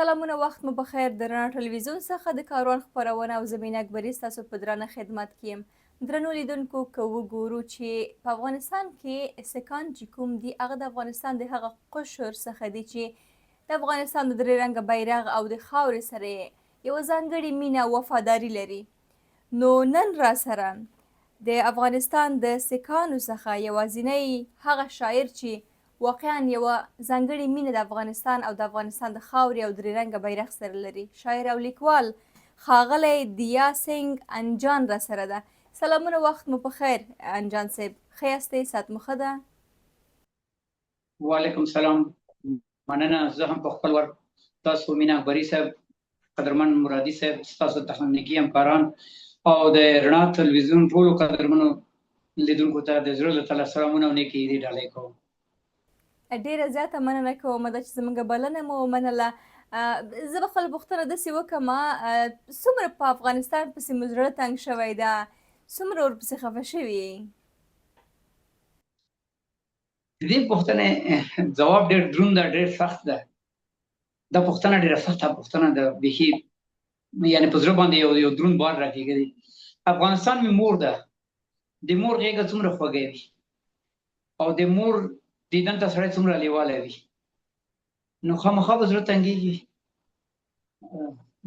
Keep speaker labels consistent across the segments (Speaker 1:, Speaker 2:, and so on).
Speaker 1: سلامونه، وخت مو بخیر. د رڼا ټلویزیون څخه د کاروان خپرونه او زمینه اکبري ستاسو په درانه خدمت کې یم. درنو لیدونکو، که وګورو چې په افغانستان کې سیکهان چې کوم دي، هغه د افغانستان د هغه قشر څخه دي چې د افغانستان د درې رنګه بیرغ او د خاورې سره یوه ځانګړې مینه او وفاداري لري. نو نن را سره د افغانستان د سیکهانو څخه یوازینی هغه شاعر چې واقعا یوه ځانګړې مینه د افغانستان او د افغانستان د خاورې او درې رنګه بیرغ سره لري، شاعر او لیکوال ښاغلی دیا سنګ انجان را سره ده. سلامونه، وخت مو په خیر انجان صاحب، ښه یاستئ؟ صحت مو ښه ده؟
Speaker 2: وعلیکم سلام، مننه. زه هم په خپل وخت تاسو مینا اکبري صاحب، قدرمن مرادي صاحب، ستاسو تخنیکي همکاران او د رڼا تلویزیون ټولو قدرمنو لیدونکو ته د زړه له تله سلامونه او نیکې هیلې ډالۍ کوم.
Speaker 1: ډیره زیاته مننه کوم دا چې زموږ بلنه مو ومنله. زه به خپله پوښتنه داسې وکړم، څومره په افغانستان پسې مو زړه تنګ شوی ده؟ څومره ورپسې خفه شوي یې؟
Speaker 2: د دې پوښتنې ځواب ډېر دروند ده، ډېر سخت ده. دا پوښتنه ډېره سخته پوښتنه ده، بیخي یعنې په زړه باندې یو دروند بار راکېږي. افغانستان مې مور ده. د مور غېږه څومره خوږه وي او د مور دیدن ته سړی څومره لیواله وي، نو خامخا به زړه تنګېږي.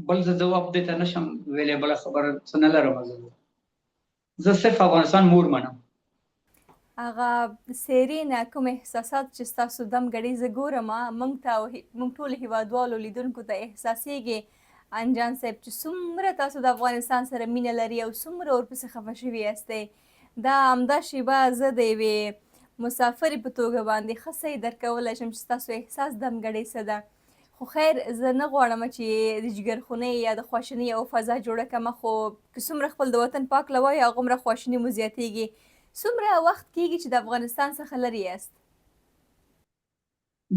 Speaker 2: بل زه ځواب دې ته نشم ویلی، بله خبره څه نه لرم. زه صرف افغانستان مور منم.
Speaker 1: هغه سیرین کوم احساسات چې ستاسو دم ګړۍ زه ګورم، موږ ټولو هیوادوالو لیدونکو ته احساسیږي انجان صاحب چې څومره تاسو د افغانستان سره مینه لري او څومره ورپسې خفه شوي یاستئ. دا همدا شیبه زه د یوې مسافرې په توګه باندې ښه څه درکولی شم چې ستاسو احساس دم ګړۍ څه ده. خو خیر، زه نه غواړم چې د جګرخونۍ یا د خواشینۍ یوه فضا جوړه کړمه، خو که څومره خپل د وطن پاک له وایو هغومره خواشیني مو زیاتېږي. څومره وخت کېږي چې د افغانستان څخه لرې یاست؟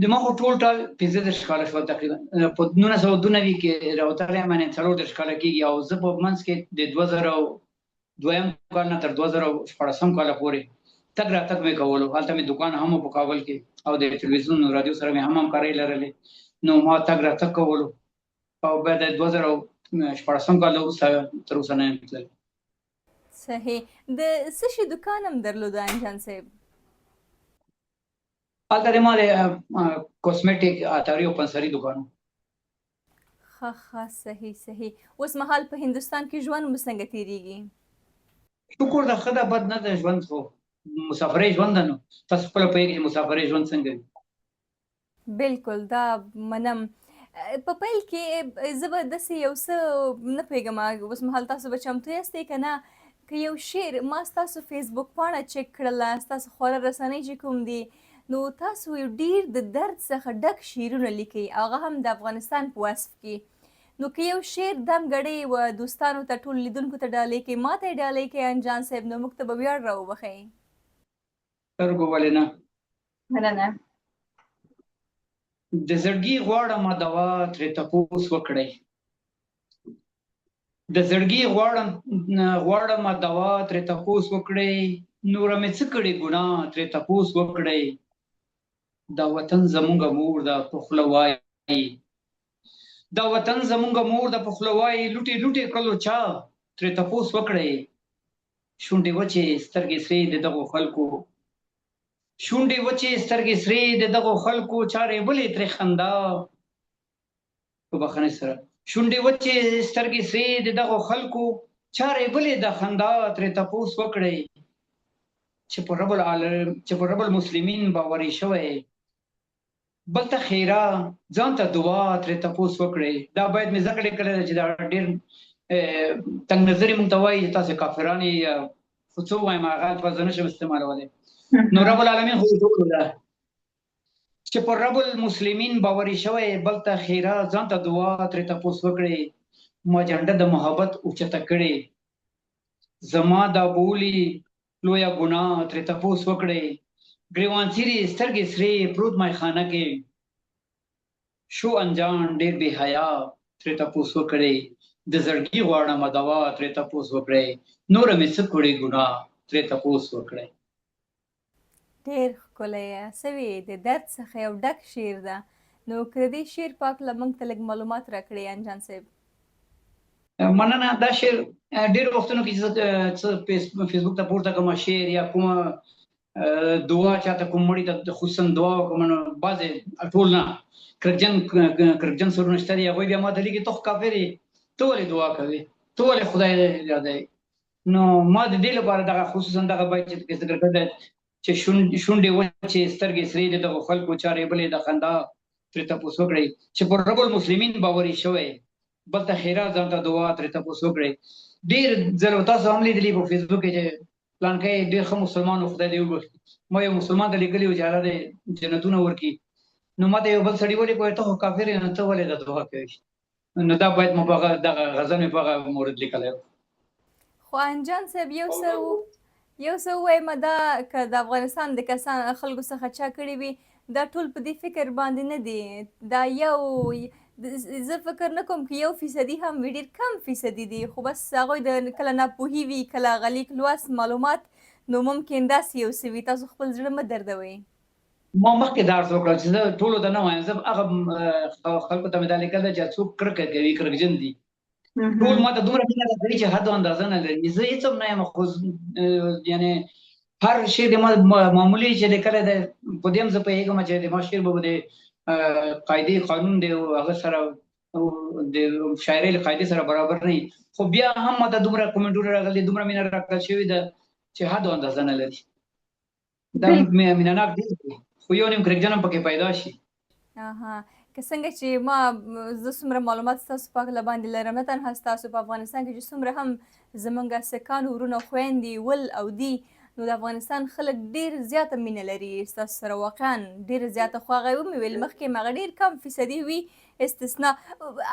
Speaker 2: د ما خو ټول ټال 15 کاله شول تقریبا. په 1992 کې راوتلی یم، یعنې 14 کاله کېږي. او زه په منځ کې د 2002 کال نه تر 2014 کاله پورې تګ راتګ مې کولو. هلته مې دکان هم په کابل کې او د تلویزیون رادیو سره مې هم همکارۍ لرلې، نو ما تګ راتګ کولو. او بیا د 2014 کال وروسته تر اوسه نه یم تللی.
Speaker 1: صحیح. د څه شي دکان هم درلوده انجان صاحب؟
Speaker 2: هلته د ما د کوسمیټیک عطاري او پنسري دکان و.
Speaker 1: ښه، صحیح صحیح. اوس مهال په هندوستان کې ژوند مو څنګه تېرېږي؟
Speaker 2: شکر ده، ښه ده، بد نه ده ژوند، خو مسافرۍ ژوند ده. نو تاسو خپله پوهېږئ چې مسافرۍ ژوند څنګه وي.
Speaker 1: بالکل، دا منم. په پیل کې زه به داسې یو څه نه پوهېږم، اوس مهال تاسو به چمتو یاستئ که نه؟ که یو شعر ما ستاسو فیسبوک پاڼه چک کړله، ستاسو خواله رسنۍ چې کوم دي، نو تاسو ډېر د درد څخه ډک شعرونه لیکئ، هغه هم د افغانستان په وصف کې. نو که یو شعر دم ګړۍ و دوستانو ته، ټولو لیدونکو ته ډالۍ کړئ، ما ته یې ډالۍ کړئ انجان صاحب، نو موږ ته به ویاړ راوبښئ.
Speaker 2: سترګو ولې نه.
Speaker 1: مننه.
Speaker 2: د زړګي غواړمه دوا ترې تپوس وکړئ. د زړګي غواړمه دوا ترې تپوس وکړئ. نوره مې څه کړې ګناه ترې تپوس وکړئ. دا وطن زمونږ مور ده په خوله وایي، دا وطن زمونږ مور ده په خوله وایي، لوټې لوټې کړلو چا ترې تپوس وکړئ. شونډې وچې سترګې سرې د دغو خلکو، شونډې وچې سترګې سرې د دغو خلکو، چارې بلې ترې خندا په بخښنې سره. شونډې وچې سترګې سرې د دغو خلکو، چارې بلې د خندا ترې تپوس وکړئ. چې په رب المسلمین باوري شوی، بل ته خیره ځان ته دعا ترې تپوس وکړئ. دا باید مې زده کړې کړی ده چې دا ډېر تنګ نظري مونږ ته وایي چې تاسې کافران یې، خو څه ووایم هغه الفاظ زه نشم استعمالولی. نو رب العالمین خو ټولو ده چې پر رب المسلمین باوري شوی، بل ته خیره ځان ته دعا ترې تپوس وکړئ. ما جنډه د محبت اوچته کړې، زما دا بولي لویه ګناه ترې تپوس وکړئ. ګریوان څیرې سترګې سرې پروت میخانه کې، شو انجان ډېر بې حیا ترې تپوس وکړئ. د زړګي غواړمه دوا ترې تپوس وکړئ. نوره مې څه کړې ګناه ترې تپوس وکړئ.
Speaker 1: ډېر ښکلی، سوي د درد څخه یو ډک شعر ده. نو که د دې شعر په هکله موږ ته لږ معلومات راکړئ انجان صاحب.
Speaker 2: مننه. دا شعر ډېر وختونو کې چې فیسبوک ته پورته کوم شعر یا کوم دعا چاته کوم مړي ته خصوصا دعا کوم نو بعضې ټول نه کرکجن سرونه شته دي هغوی بیا ما ته لیکي ته خو کافر یې ته ولې دعا کوې ته ولې خدای یادوې. نو ما د دې لپاره دغه خصوصا دغه بیت چې ذکر کړی چې شونډې وچې سترګې سرې د دغو خلکو چارې بلې د خندا ترې تپوس وکړئ چې پر رب المسلمین باوري شوی بل ته خیرات ځان ته دعا ترې تپوس وکړئ. ډېر ځله تاسو هم لیدلي په فیسبوک کې چې پلانکی ډېر ښه مسلمان و خدای دې وبخښي ما یو مسلمان ته لیکلي و چې الله دې جنتونه ورکړي نو ما ته یو بل سړي ولیکل ته خو کافر یې نو ته ولې دا دعا کوې نو دا باید مو په هغه دغه غزل مې په هغه مورد لیکلی و.
Speaker 1: خو انجان صاحب یو څه ووایم دا که د افغانستان د خلکو څخه چا کړي وي دا ټول په دې فکر باندې نه دي دا یو زه فکر نه کوم که 1% هم وي ډېر کم فیصدي دي خو بس هغوی د کله ناپوهي وي کله غلیق لوست معلومات نو ممکن داسې یو څه وي تاسو خپل زړه مه دردوئ.
Speaker 2: ما مخکې دا عرض وکړه چې زه ټولو ته نه وایم زه هغه خلکو ته مې دا لیکل ده چې څوک کرکه کوي کرکجن دي ټول ما ته دومره مینه راکوي چې حد و اندازه نه لري. زه هېڅ هم نه یم خو یعنې هر شی د ما معمولي چې لیکلی دی په دې هم زه پوهېږم چې د ما شعر به د قاعدې قانون دی او هغه سره د شاعرۍ له قاعدې سره برابر نه وي خو بیا هم ما ته دومره کومنټونه راغلي دومره مینه راکړل شوې ده چې حد و اندازه نه لري. دا مینه ناک ډېر دی خو یو نیم کرکجن هم پکې پیدا شي.
Speaker 1: که څنګه چې زه څومره معلومات ستاسو په هکله باندې لرم نه تنها ستاسو په افغانستان کې چې څومره هم زموږ سکان ورونه خویندې ول او دي نو د افغانستان خلک ډېر زیاته مینه لري ستاسو سره واقعا ډېره زیاته خو هغه ومې ویل مخکې هغه ډېر کم فیصدي وي استثنا.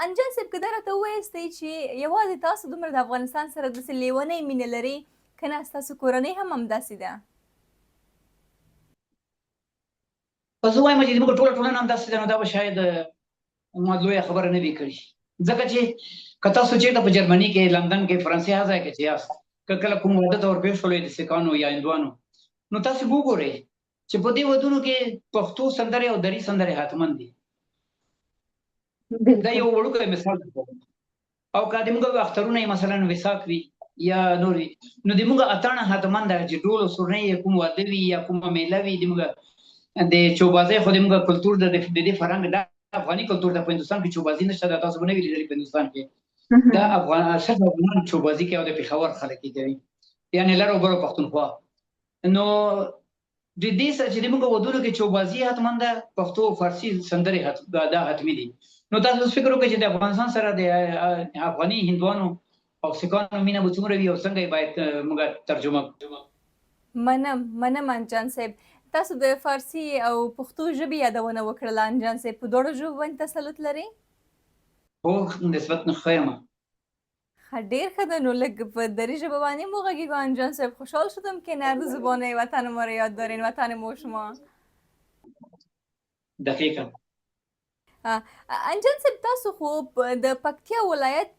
Speaker 1: انجان صاحب که دا راته ووایستئ چې یوازې تاسو دومره د افغانستان سره داسې لیونۍ مینه لرئ که نه ستاسو کورنۍ هم همداسې ده؟
Speaker 2: زه وایم چې زموږ ټوله ټولنه همداسې ده نو دا به شاید ما لویه خبره نه وي کړې ځکه چې که تاسو چېرته په جرمني کې لندن کې فرانسې هر ځای کې چې یاست که کله کوم واده ته ورپېښ شولئ د سیکانو یا هندوانو نو تاسو وګورئ چې په دې ودونو کې پښتو سندرې او دري سندرې حتمن دي. دا یو وړوکی مثال دی او که د موږ اخترونه یې مثلا وساک وي یا نور وي نو د موږ اتڼ حتمن ده چې ډول او سورنۍ یې کوم واده وي یا کومه میله وي د موږ د چوبازۍ خو د موږ کلتور د دې فرهنګ دا افغاني کلتور ده په هندوستان کې چوبازي نشته ده تاسو به نه وي لیدلي په هندوستان کې دا صرف افغانان چوبازي کوي او د پېښور خلک یې کوي یعنې لر او بر پښتونخوا نو د دې سره چې د موږ ودونو کې چوبازي حتمن ده پښتو فارسي سندرې دا حتمي دي نو تاسو فکر وکړئ چې د افغانستان سره د افغاني هندوانو او سیکانو مینه به څومره وي او څنګه یې باید موږ ترجمه کړو.
Speaker 1: منم انجان صاحب تاسو د فارسي او پښتو ژبې یادونه وکړله انجان صاحب په دواړو ژبو باندې تسلط لرئ؟
Speaker 2: هو نسبت ښه یم.
Speaker 1: ډېر ښه ده نو لږ په دري ژبه باندې مو غږېږو انجان صاحب خوشحال شدم که نرد زبانه وطن ما را یاد دارین وطن ما شما.
Speaker 2: دقیقا.
Speaker 1: انجان صاحب تاسو خو د پکتیا ولایت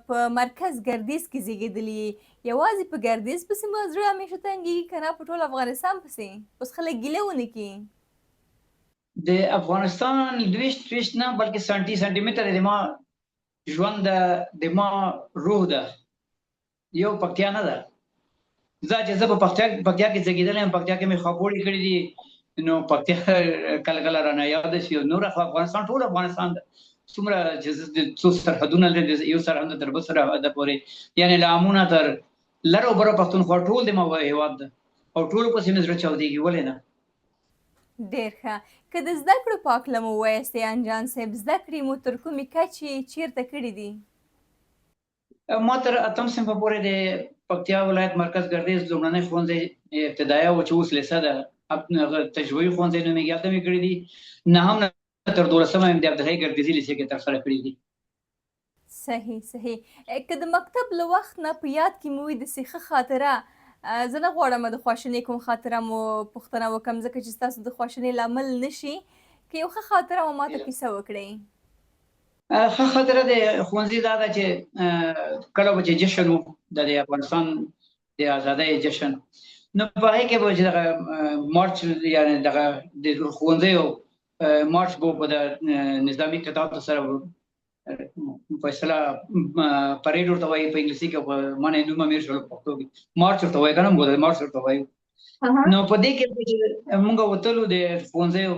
Speaker 1: په مرکز ګردیز کې زیږېدلي یوازې په ګردیز پسې مو زړه همیشه تنګېږي که نه په ټول افغانستان پسې اوس خلک ګیله ونه کړي؟
Speaker 2: د افغانستان 20 نه بلکې 70 سانتي متره د ما ژوند د ما روح ده یو پکتیا نه ده. زه په پکتیا کې زیږېدلی یم پکتیا کې مې خواپوړې کړي دي نو پکتیا کله کله رانه یاده شي نور خو افغانستان ټول افغانستان ده څومره چې څو سرحدونه لري یو سرحد تر بل سرحده پورې یعنې له امونه تر لر او بره پښتونخوا ټول د ما هېواد ده او ټولو پسې مې زړه چاودېږي ولې نه.
Speaker 1: ډېر ښه. که د زده کړو په هکله مو ووایستئ انجان صاحب زده کړې مو تر کومې کچې چیرته کړي دي؟
Speaker 2: ما تر 8م صنفه پورې د پکتیا ولایت مرکز ګردیز لومړنی ښوونځی ابتدایه و چې اوس لیسه ده تجربوي ښوونځی نومېږي هلته مې کړي دي نهم تر 12مه مې د عبدالحی ګردیزي لیسې کې ترسره کړي دي.
Speaker 1: صحیح. که د مکتب له وخت نه په یاد کې مو وي داسې ښه خاطره زه نه غواړم د خواشینۍ کوم خاطره مو پوښتنه وکړم ځکه چې ستاسو د خواشینۍ لامل نه شي که یو ښه خاطره مو ماته کیسه وکړئ.
Speaker 2: ښه خاطره د ښوونځي دا ده چې کله به چې جشن و د افغانستان د ازادۍ جشن نو په هغې کې به چې دغه مارچ یعنې دغه د ښوونځیو مارچ بو په نظامی قطاعات سره فیصله پریډ ورته وایي په انګلیسي کې په معنی نوم مې شول پښتو کې مارچ ورته وایي کنه موږ مارچ ورته وایو نو په دې کې چې موږ وتلو د ښوونځیو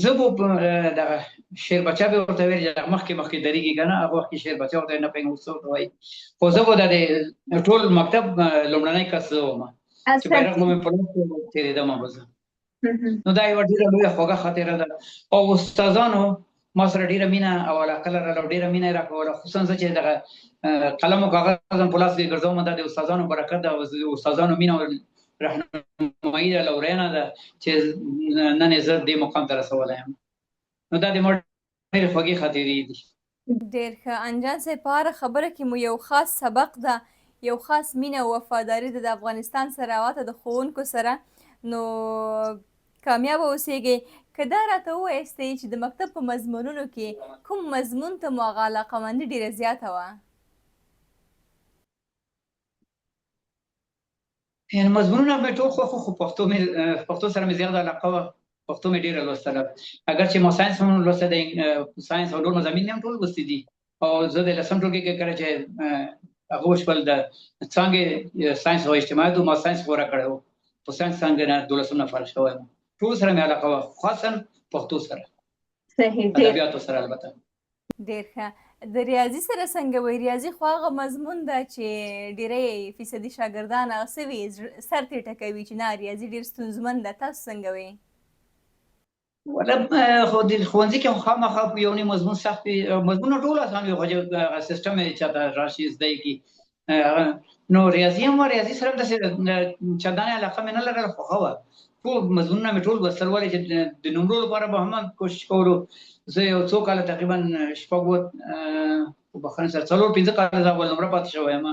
Speaker 2: زه به د شعر بچا به ورته ویل مخکې درېږي کنه هغه وخت کې شعر بچا ورته نه پېږم څه ورته وایي خو زه به د ټول مکتب لومړنی کس وم چې بیرغ مې په لاس کې تېرېدم به زه نو دا یوه ډېره لویه خوږه خاطره ده او استادانو ما سره ډېره مینه او علاقه لرله او ډېره مینه یې راکوله خصوصا زه چې دغه قلم او کاغذ هم په لاس کې ګرځوم دا د استادانو برکت ده او د استادانو مینه او رهنمایي ده لورینه ده چې نن یې زه دې مقام ته رسولی یم نو دا د ما ډېرې خوږې خاطرې دي
Speaker 1: ډېر ښه انجان صاحب په هره خبره کې مو یو خاص سبق ده یو خاص مینه او وفاداري ده د افغانستان سره او حتی د ښوونکو سره نو کامیابه اوسیږئ که دا راته ووایستئ چې د مکتب په مضمونونو کې کوم مضمون ته مو هغه علاقهمندي ډېره زیاته وه
Speaker 2: مضمونونه مې ټول خوښ خو پښتو سره مې زیاته علاقه وه پښتو مې ډېره لوستله اگر چې ما ساینس هم لوستی دی ساینس او نور مضامین مې هم ټول لوستي دي او زه د 10م ټولګي کې کله چې هغه وشول د څانګې ساینس او اجتماعیاتو ما ساینس غوره کړی و په ساینس څانګه نه 12م نفر شوی یم ټول سره مې علاقه وه خاصا پښتو سره
Speaker 1: صحیح
Speaker 2: ادبیاتو سره البته
Speaker 1: ډېر ښه د ریاضي سره څنګه وی ریاضي خو هغه مضمون ده چې ډېری فیصدي شاګردان هغه څه وي سر ترې ټکوي چې نه ریاضي ډېر ستونزمن ده تاسو څنګه وی
Speaker 2: خو د ښوونځي کې خامخا یو نیم مضمون سخت وي مضمونونه ټول اسان وي خو سیسټم یې چاته راشي زده یې کړي نو ریاضي هم ریاضي سره داسې چندانې علاقه مې نه لرله خو ښه وه ټول مضمونونه مې ټول لوستل ولې چې د نمرو لپاره به هم کوشش کولو زه یو څو کاله تقریبا شپږ بخښنې سره 4-5 کاله زه اول نمره پاتې شوی یم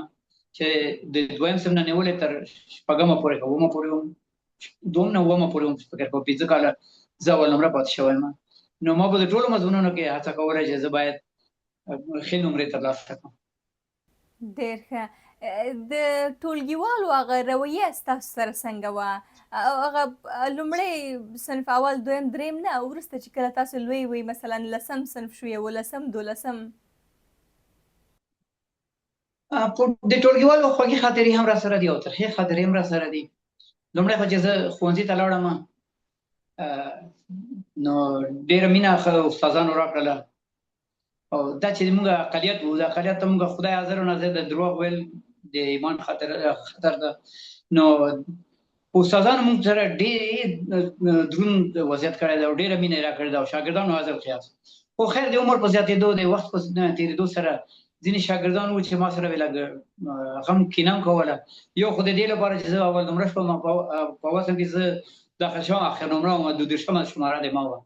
Speaker 2: چې د دویم صنف نه نیولې تر شپږمه پورې اومه پورې وم دوم نه اومه پورې وم فکر کوم 5 کاله زه اول نمره پاتې شوی یم نو ما به د ټولو مضمونونو کې هڅه کوله چې زه باید ښې نمرې ترلاسه کړم
Speaker 1: ډېر ښه د ټولګیوالو هغه رویه ستاسو سره څنګه وه هغه لومړی صنف اول دویم دریم نه وروسته چې کله تاسو لوی وئ مثلا 10م صنف شو 11م 12م
Speaker 2: د ټولګیوالو خوږې خاطرې هم را سره دي او ترخې خاطرې هم را سره دي لومړی خو چې زه ښوونځي ته لاړم نو ډېره مینه استادانو راکړله او دا چې موږ اقلیت وو د اقلیت ته موږ خدای حاضر و ناظر د دروغ ویل د ایمان خطر ده نو استادانو موږ سره ډېر دروند وضعیت کړی دی او ډېره مینه یې راکړې ده او شاګردانو حاضر خیاس خو خیر د عمر په زیاتېدو د وخت په تېرېدو سره ځینې شاګردان وو چې ما سره به لږ هغه هم کینه هم کوله یو خو د دې لپاره چې زه اول نمره شوم په وصل کې زه داخل شوم اخر نمره وم 22مه شماره د ما وه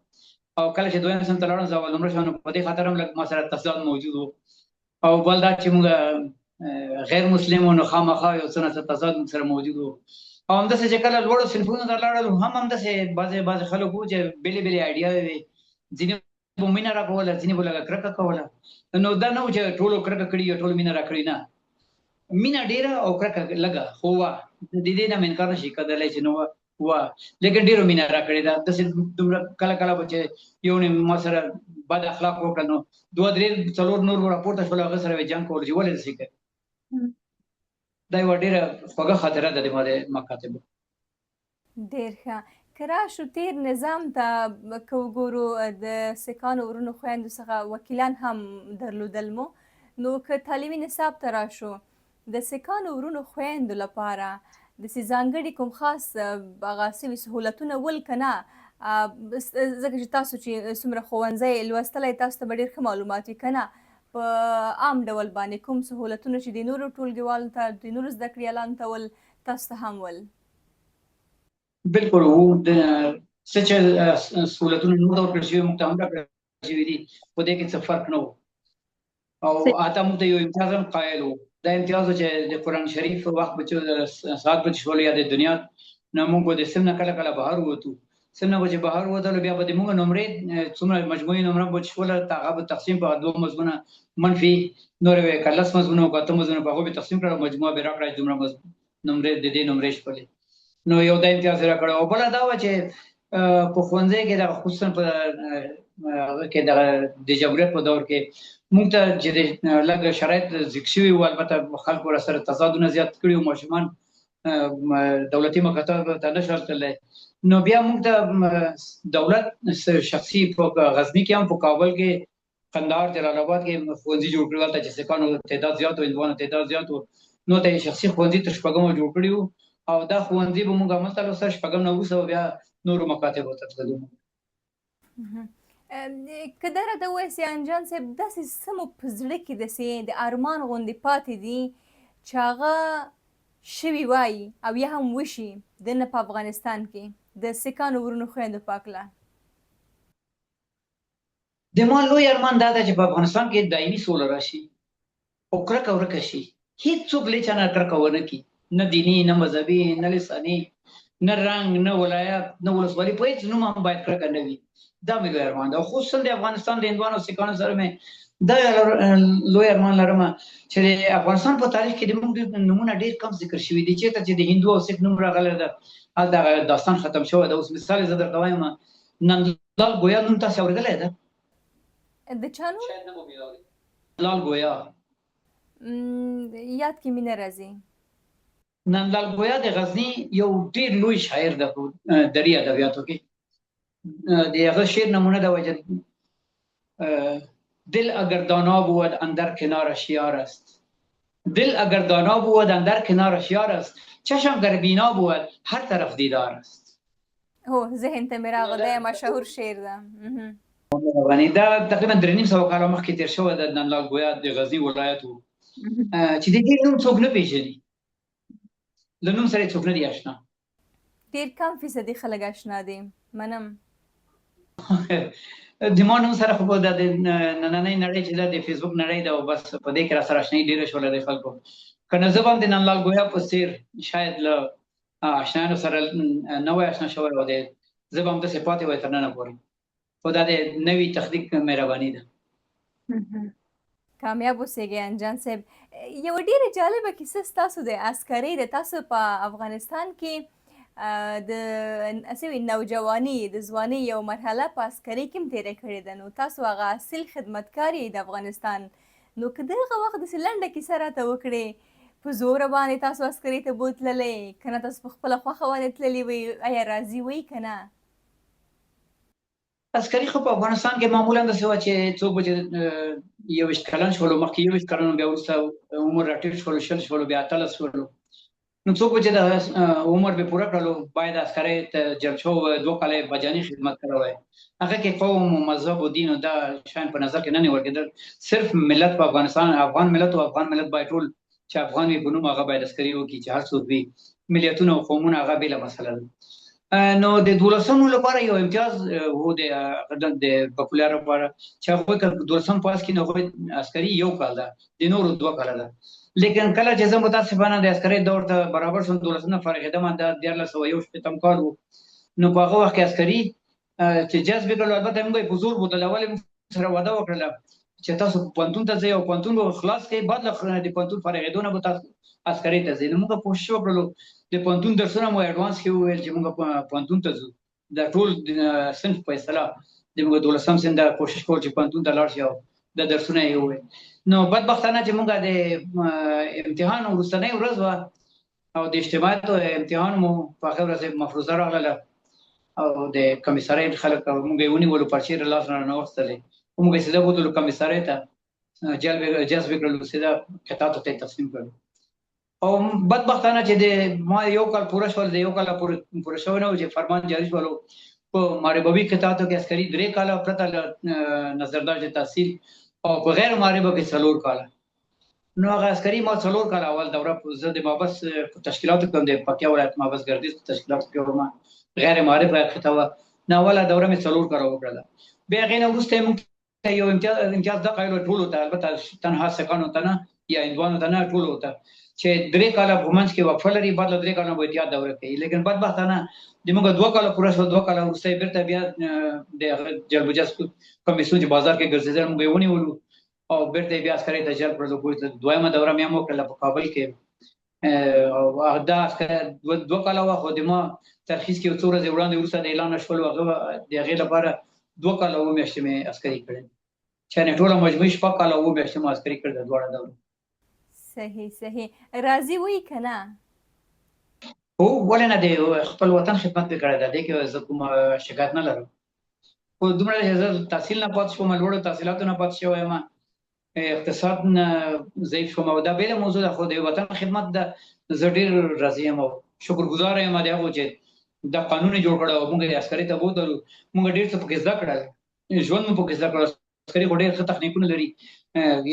Speaker 2: او کله چې دویم صنف ته لاړم زه اول نمره شوم نو په دې خاطر هم لږ ما سره تضاد موجود و او بل دا چې موږ غیر مسلم وو نو خامخا یو څه نه څه تضاد موږ سره موجود و او همداسې چې کله لوړو صنفونو ته لاړل هم همداسې بعضې خلک وو چې بېلې بېلې آیډیاوې وې ځینې به مینه راکوله ځینې به لږه کرکه کوله نو دا نه و چې ټولو کرکه کړي یا ټولو مینه راکړي نه مینه ډېره او کرکه لږه خو وه د دې نه مې انکار نه شي کېدلی چې نه وه لیکن ډېرو مینه راکړې ده داسې دومره کله کله به چې یو نیم ما سره بد اخلاق وکړه نو 2-3-4 نور راپورته شول هغه سره یې جنګ کول چې ولې داسې کوې دا یوه ډېره خوږه خاطره ده د ما د مکاتبو
Speaker 1: ډېر ښه که راشو تېر نظام ته که وګورو د سیکانو ورونو خویندو څخه وکیلان هم درلودل مو نو که تعلیمي نصاب ته راشو د سیکانو ورونو خویندو لپاره داسې ځانګړي کوم خاص هغه سوي سهولتونه ول که نه ځکه چې تاسو چې څومره ښوونځی لوستلی تاسو ته به ډېر ښه معلومات وي که نه په عام ډول باندې کوم سهولتونه چې د نورو ټولګیوالو ته د نورو زده کړیالانو ته ول تاسو ته هم ول
Speaker 2: بالکل وو څه چې سهولتونه نور ته ورکړل شوي موږ ته هم راکړل شوي دي په دې کې څه فرق نه و او حتی موږ ته یو امتیاز هم قایل و دا امتیاز و چې د قرآن شریف وخت به چې ساعت به چې شول یا د دنیا نه موږ به د سیم نه کله کله بهر ووتو سیم نه به چې بهر ووتلو بیا به د موږ نمرې څومره مجموعي نمره به چې شوله هغه به تقسیم په 2 مضمونه منفي نورې به که 10 مضمونه او که 8 مضمونه په هغو به تقسیم کړه مجموعه به راکړه چې دومره نمرې د دې نمرې شولې نو یو دا امتیاز راکړی او بله دا وه چې په ښوونځي کې د خصوصا په هغه کې د جمهوریت په دور کې موږ ته چې لږ شرایط ذکر شوي وو، البته خلکو را سره تضادونه زیات کړي وو، ماشومان دولتي مکاتبو ته نشول تللی. نو بیا موږ ته دولت شخصي په غزني کې هم، په کابل کې، قندهار، جلال آباد کې ښوونځي جوړ کړي. هلته چې سیکانو تعداد زیات و، هندوانو تعداد زیات و، نو ته یې شخصي ښوونځي تر شپږمه جوړ کړي وو، او دا ښوونځي به موږ هملته لوستل، شپږم نه وروسته بیا نورو مکاتبو ته تللو.
Speaker 1: که دا راته ووایاست یان جان صاحب، داسې څه مو په زړه کې داسې د ارمان غوندې پاتې دي چې هغه شوي وای او یا هم وشي دننه په افغانستان کې د سیکانو ورونو خویندو په هکله؟
Speaker 2: د ما لوی ارمان دا ده چې په افغانستان کې دایمي سوله راشي او کرکه ورکه شي. هیڅوک له چا نه کرکه ونه کړي، نه دیني، نه مذهبي، نه لساني، نه رنګ، نه ولایت، نه ولسوالي، په هیڅ نوم هم باید کرکه نه وي. دا مې لوی ارمان ده. خصوصا د افغانستان د هندوانو او سیکانو سره مې دا لوی ارمان لرم چې د افغانستان په تاریخ کې د موږ نومونه ډېر کم ذکر شوي دي. چېرته چې د هندو او سیک نوم راغلی ده، هلته داستان ختم شوی ده. اوس مثال یې زه درته وایم، نندلال ګویا نوم تاسې اورېدلی ده؟
Speaker 1: د چا نوم؟
Speaker 2: نندلال ګویا.
Speaker 1: یاد کې مې نه راځي.
Speaker 2: نندلال ګویا د غزني یو ډېر لوی شاعر ده په دري ادبیاتو کې. د هغه شعر نمونه ده، وجه دل اگر دانا بود اندر کنارش یار است، دل اگر دانا بود اندر کنارش یار است، چشم گر بینا بود هر طرف دیدار است.
Speaker 1: هو ذهن ته مې راغلی، مشهور شعر ده.
Speaker 2: دا تقریبا 350 کاله مخکې تېر شوی د نندلال ګویا د غزني ولایت و، چې د دې نوم څوک نه پېژني، له نوم سره یې څوک نه دي اشنا.
Speaker 1: ډېر کم فیصدي خلک اشنا دي. منم.
Speaker 2: د ما نوم سره خو د نننۍ نړۍ چې ده د فیسبوک نړۍ ده، او بس په دې کې را سره اشنایي ډېره شوله د خلکو. که نه زه به هم د نندلال ګویا په څېر شاید له اشنایانو سره نه وای اشنا شوی، او زه به همداسې پاتې وای تر ننه پورې. خو دا د نوي تخلیق مهرباني ده.
Speaker 1: کامیاب اوسېږئ انجان صاحب. یوه ډېره جالبه کیسه ستاسو د عسکرۍ د تاسو په افغانستان کې د نوجواني د ځوانۍ یو مرحله په عسکرۍ کې هم تېره کړې ده، نو تاسو هغه اصیل خدمتکار یې د افغانستان. نو که دغه وخت داسې لنډه کیسه راته وکړې، په زوره باندې تاسو عسکرۍ ته بوتللی که نه تاسو په خپله خوښه باندې تللي وئ، آیا راضي وئ که نه؟
Speaker 2: عسکري خو په افغانستان کې معمولا داسې وه چې څوک به چې 21 کلن شولو، مخکې 21 کلن، بیا وروسته عمر راټیټ شولو، 20 شولو، بیا 18 شولو، نو څوک به چې د عمر به پوره کړلو باید عسکرۍ ته جلب شو، 2 کاله یې بجاني خدمت کړی وای. هغه کې قوم و مذهب و دین و دا شیان په نظر کې نه نیول کېدل. صرف ملت په افغانستان، افغان ملت او افغان ملت باید ټول چې افغان وي په نوم هغه باید عسکري وکړي، چې هر څوک وي. ملیتونه او قومونه هغه بېله مسله ده. نو د 12 لپاره یو امتیاز و د بکولیار لپاره چې هغوی که 12 پاس کړي نو هغوی عسکري 1 کال ده، د نورو 2 کاله ده. لیکن کله چې زه متاسفانه د عسکرۍ دور ته برابر شوم، 12 فارغېدم، دا 1361 کال و. نو په هغه وخت کې عسکري چې جذب یې کړلو، البته موږ یې په زور بوتل. اول یې سره وعده وکړله چې تاسو پوهنتون ته ځئ او پوهنتون به خلاص کړئ، بعد له د پوهنتون فارغېدو نه به تاسو عسکرۍ ته ځئ. نو موږ کوشش وکړلو، د پوهنتون درسونه مو اډوانس کې وویل چې موږ پوهنتون ته ځو. د ټول صنف په اصطلاح د موږ 12 صنف دا کوشش کول چې پوهنتون ته لاړ شي او د درسونه یې وویل. نو بدبختانه چې موږ د امتحان وروستنۍ ورځ وه او د اجتماعیت امتحان مو په هغه ورځ مفروضه راغله او د کمیسارۍ خلک موږ یې ونیولو، پرچې له لاس نه راوستلې، موږ یې سیده بوتلو کمیسارۍ ته، جذب یې کړلو، سیده قطعاتو ته یې تقسیم کړلو. او بدبختانه چې د ما 1 کال پوره شول، د 1 کال پوره شوی نه و چې فرمان جاري شولو. په معربوي قطعاتو کې عسکري 3 کاله پرته له نظردرج تحصیل، او په غیر معربه کې 4 کاله. نو هغه عسکري ما 4 کاله اول دوره زه د مابس په تشکیلاتو کې، د پکتیا ولایت مابس ګردیز په تشکیلاتو کې وم، غیر معربه قطعه وه. نو اوله دوره مې 4 کاله وکړله. بیا هغې نه وروسته موږ یو امتیاز دا قایلو ټولو ته، البته تنها سیکانو ته نه یا هندوانو ته نه، ټولو ته، چې 3 کاله په منځ کې وقفه لري، بعد له 3 کالو به احتیاط دوره کوي. لیکن بدبختانه د موږ 2 کاله پوره شول، 2 کاله وروسته یې بېرته بیا د هغه جلب و جذب کمیسیون چې بازار کې ګرځېدل، موږ یې ونیولو او بېرته یې بیا عسکرۍ ته جلب کړلو. 2مه دوره مې هم وکړله په کابل کې. او دا 2 کاله وه، خو د ما ترخیص کې یو څو ورځې وړاندې وروسته د اعلان شول هغه د هغې لپاره 2 کاله 7 میاشتې مې عسکري کړی چې ټوله مجموعي 6 کاله 7 میاشتې مې عسکري کړی د دواړه ډول.
Speaker 1: صحیح راضي وي که نه؟
Speaker 2: هو ولې نه دی خپل وطن خدمت مې کړی دی دې کې زه کوم شکایت نه لرم خو دومره چې زه تحصیل نه پاتې شوم لوړو تحصیلاتو نه پاتې شوی یم اقتصاد نه ضعیف شوم او دا بېله موضوع ده خو د وطن خدمت ده زه ډېر راضي یم او شکرګزاره یم د هغو چې دا قانون یې جوړ کړی او موږ یې عسکري ته بوتلو موږ ډېر څه پکې زده کړل ژوند مو پکې زده کړل عسکري خو ډېر ښه تخنیکونه لري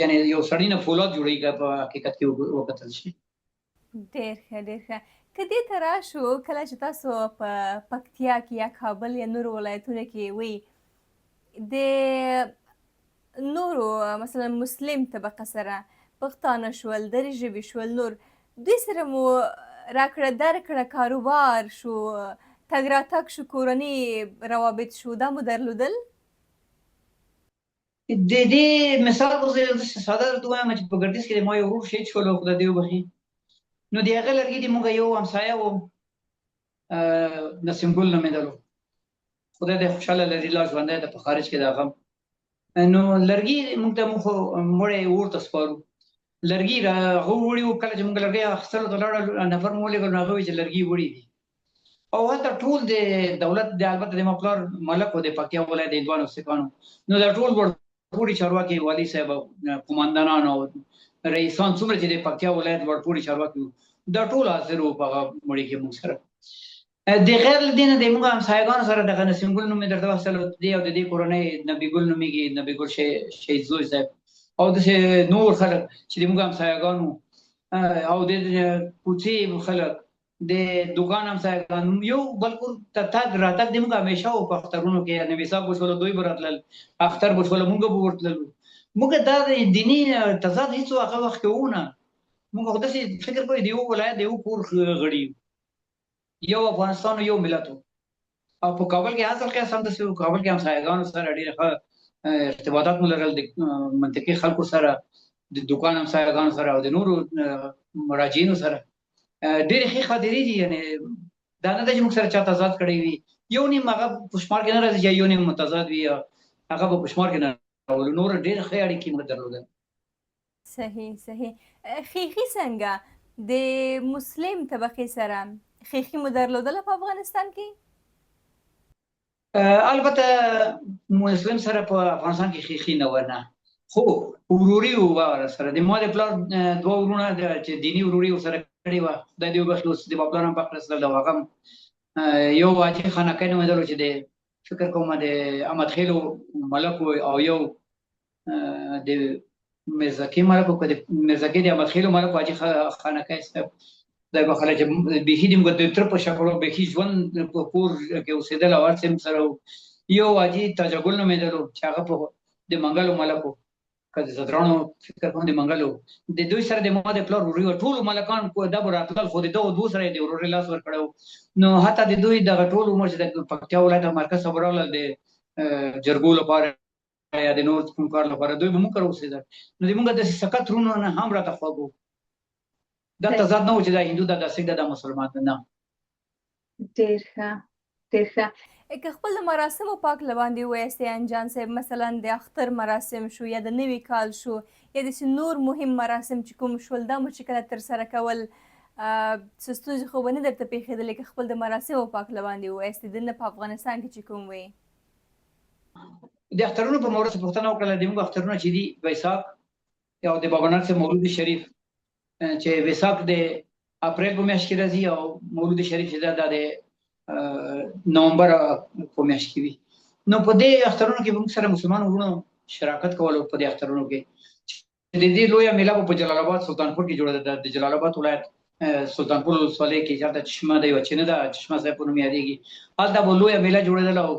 Speaker 2: یعنې یو سړي نه فولاد جوړېږي که په حقیقت کې وکتل شي.
Speaker 1: ډېر ښه که دې ته راشو کله چې تاسو په پکتیا کې یا کابل یا نورو ولایتونو کې وئ د نورو مثلا مسلم طبقه سره پښتانه شول دري ژبې شول نور دوی سره مو راکړه درکړه کاروبار شو تګ راتګ شو کورني روابط شو دا مو درلودل؟
Speaker 2: د دې مثال خو زه ساده درته وایم چې په ګردیز کې ما یو ورور شهید شول خدای دې وبخي نو د هغه لرګي د موږ یو همسایه و نسیم ګل نومېدلو خدای دې خوشحاله لري لا ژوندی ده په خارج کې د هغه نو لرګي موږ ته موږ مړی اور ته سپارو لرګي هغه وړي وو کله چې موږ لرګي اخیستلو ته لاړل نفر مو ولېږل نو هغه وایي چې لرګي وړي دي او هلته ټول د دولت د البته د ما پلار ملک و د پکتیا ولایت د هندوانو سیکانو نو دا ټول لوړپوړي چارواکي والي صاحب او قماندانان او رئیسان څومره چې د پکتیا ولایت لوړپوړي چارواکي وو دا ټول حاضر وو په هغه مړي کې موږ سره د غیر له دې نه د موږ همسایګانو سره دغه نسیم ګل نوم مې درته واخیستلو دې او د دې کورنۍ نبي ګل نومېږي نبي ګل شهید زوی صاحب او داسې نور خلک چې د موږ همسایګانو او د کوڅې خلک د دوکان همسایګان یو بل کور ته تګ راتګ د موږ همیشه و په اخترونو کې نبي صاحب به شوله دوی به راتلل اختر به شوله موږ به ورتللو موږ دا د دیني تضاد هېڅ هغه وخت کې و نه موږ خو داسې فکر کوئ د یو ولایت د یو کور غړي یو افغانستان یو ملت او په کابل کې اصل کې هم داسې کابل کې همسایګانو سره ډېر ښه ارتباطات مو لرل د منطقي خلکو سره د دوکان همسایګانو سره او د نورو مراجعینو سره ډېرې ښې خاطرې دي یعنې دا نه ده چې موږ سره چا تضاد کړی وي یو نیم هغه په شمار کې نه راځي یا یو نیم متضاد وي هغه به په شمار کې نه راولو نور ډېر ښې اړیکې موږ درلودل.
Speaker 1: صحیح خیخي څنګه د مسلم طبقې سره خیخي مو درلودله په افغانستان کې؟
Speaker 2: البته مسلم سره په افغانستان کې خیخي نه و نه خو وروري وه سره د ما د پلار 2 ورونه چې دیني وروري ورسره کړې وه خدای دې وبخښي اوس د ما پلار هم په خرڅېدل او هغه یو حاجي خانقۍ نومېدلو چې د فکر کوم د احمد خیلو ملک او یو د میرزکي ملک و که د میرزکي د احمد خیلو ملک حاجي خانقۍ صاحب خدای بخښلی چې بیخي د موږ د تره په شکړو بیخي ژوند په کور کې اوسېدل او هر څه هم سره یو حاجي تاجګل نومېدلو چې هغه په د منګلو ملک و که د زدرانو فکر کوم د منګلو د دوی سره د ما د پلار وروري وه ټولو ملکان دا به راتلل خو د دغو 2 سره یې د ورورۍ لاس ورکړی و نو حتی د دوی دغه ټول عمر چې د پکتیا ولایت مرکز ته به راغلل د جرګو لپاره یا د نور کوم کار لپاره دوی به موږ کره اوسېدل نو د موږ داسې سکت وروڼو نه هم راته خوږ وو دا تضاد نه و چې دا هندو ده دا سیک ده دا مسلمان ده نه.
Speaker 1: ډېر ښه که خپل د مراسمو پاک لباندې ووایاستئ انجان صاحب مثلا د اختر مراسم شو یا د نوي کال شو یا داسې نور مهم مراسم چې کوم شول دا مو چې کله ترسره کول څه ستونزې خو به نه درته پېښېدلې که خپل د مراسمو پاک لباندې ووایاستئ دننه په افغانستان کې چې کوم وی
Speaker 2: د اخترونو په مورد پوښتنه وکړله د موږ اخترونه چې دي ویساک او د بابا ناصر مولود شریف چې ویساک د اپریل په میاشت کې راځي او مولود شریف چې دا د نومبر په میاشت کې وي نو په دې اخترونو کې موږ سره مسلمان وروڼو شراکت کولو په دې اخترونو کې د دې لویه میله په جلال آباد سلطانپور کې جوړه ده د جلال آباد ولایت سلطانپور ولسوالۍ کې چېرته چشمه ده یوه چینه ده چشمه صاحب په نوم یادېږي هلته به لویه میله جوړېدله او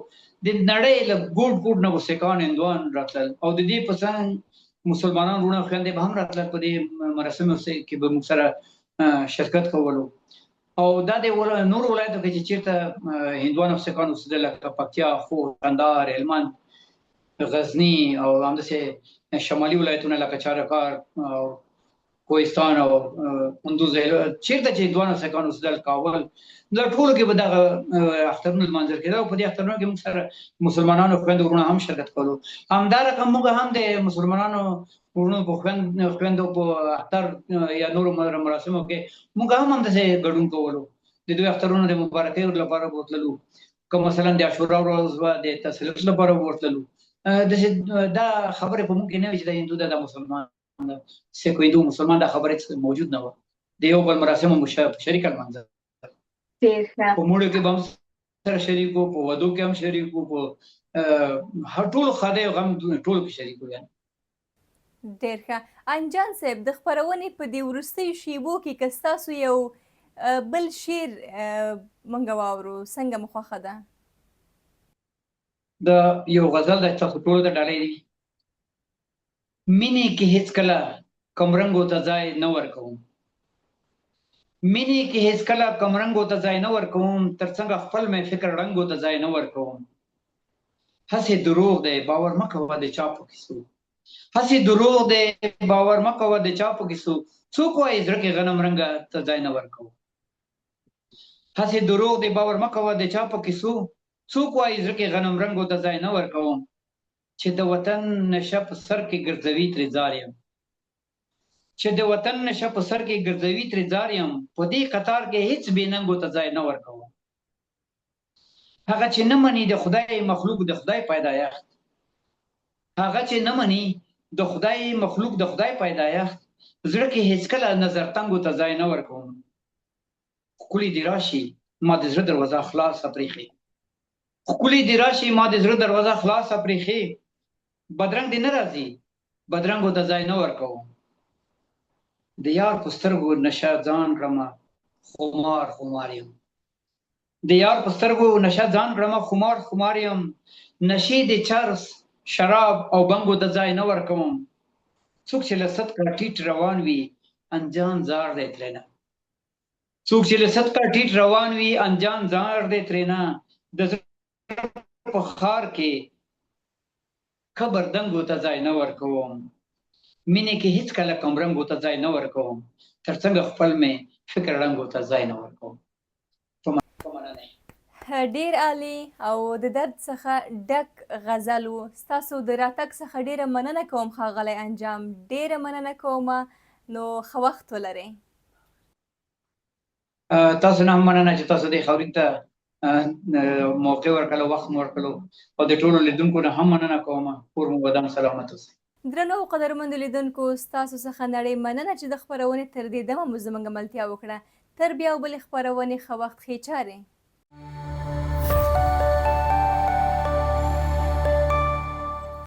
Speaker 2: د نړۍ له ګوټ نه به سیکان هندوان راتلل او د دې په څنګ مسلمانان وروڼه او خویندې به هم راتلل په دې مراسمو کې به موږ سره شرکت کولو او دا د نورو ولایتو کې چې چېرته هندوان او سیکان اوسېدل لکه پکتیا خوست کندهار هلمند غزني او همداسې شمالي ولایتونه لکه چارکار او کوهستان او کندوز چیرته چې دوه سکان اوسېدل کابل دا ټولو کې به دغه اخترونه لمانځل کېده او په دې اخترونو کې موږ سره مسلمانانو خویندو وروڼو هم شرکت کولو. همدارقه موږ هم د مسلمانانو وروڼو په خویندو په اختر یا نورو مراسمو کې موږ هم همداسې ګډون کولو. د دوی اخترونو د مبارکۍ لپاره به ورتللو، که مثلا د عاشورا ورځ وه د تسلیت لپاره به ورتللو. دا خبرې په موږ کې نه وي چې د هندو ده د مسلمان ده، سیکو هندو مسلمان دا خبرې موجود نه وه. د یو بل مراسمو مو شریکه لمانځل. په موړو کې به هم سره شریک وو، په ودو کې هم شریک وو، په هر ټولو ښادۍ او غم ټولو کې شریک وو.
Speaker 1: ډېر ښه. انجان صاحب د خپرونې په دې وروستیو شیبو کې که ستاسو یو بل شعر موږ واورو څنګه مو خوښه ده؟
Speaker 2: د یو غزل د تاسو ټولو ته ډالۍ دي. مینې کې هیڅکله کمرنګو ته ځای نه ورکوم، مینې کې هیڅکله کمرنګو ته ځای نه ورکوم، ترڅنګ خپل مې فکر رنګو ته ځای نه ورکوم. هسې دروغ دی باور مه کوه د چا په کیسو، هسې دروغ دی باور مه کوه د چا په کیسو، څوک وایي زړه کې غنم رنګه ته ځای نه ورکوم. هسې دروغ دی باور مه کوه د چا په کیسو، څوک وایي زړه کې غنم رنګو ته ځای نه ورکوم. چې د وطن نشه په سر کې ګرځوي ترې ځار یم، چې د وطن نشه په سر کې ګرځوي ترې ځار یم، په دې قطار کې هیڅ بې ننګو ته ځای نه ورکوم. هغه چې نه مني د خدای مخلوق د خدای پیدایښت، هغه چې نه مني د خدای مخلوق د خدای پیدایښت، زړه کې هیڅکله نظر تنګو ته ځای نه ورکوم. ښکلي دې راشي ما د زړه دروازه خلاصه پرېښې، ښکلي دې راشي ما د زړه دروازه خلاصه پرېښې، بدرنګ دې نه راځي بدرنګو ته ځای نه ورکوم. د یار په سترګو نشه ځان کړمه خمار خمار یم، د یار په سترګو نشه ځان کړمه خمار خمار یم، نشې د چرس شراب او بنګو ته ځای نه ورکوم. څوک چې له صدقه ټیټ روان وي انجان زار دی ترېنه، څوک چې له صدقه ټیټ روان وي انجان زار دی ترېنه، د زړه په خار کې قبر دنګو ته ځای نه ورکوم. مینې کې هیڅکله کمرنګو ته ځای نه ورکوم، ترڅنګ خپل مې فکر رنګو ته ځای نه ورکوم.
Speaker 1: ډېر عالي او د درد څخه ډک غزل و. ستاسو د راتګ څخه ډېره مننه کوم ښاغلی انجام، ډېره مننه کوم. نو ښه وخت ولرئ.
Speaker 2: تاسو نه هم مننه چې تاسو دې خاورین ته موقع ورکړه، وخت مو ورکړو، او د ټولو لیدونکو نه هم مننه کوم. کور مو ودان سلامت اوسئ.
Speaker 1: درنو او قدرمندو لیدونکو، ستاسو څخه نړۍ مننه چې د خپرونې تر دې دمه مو زموږ ملتیا وکړه. تر بیا او بلې خپرونې ښه وخت ښې چارې.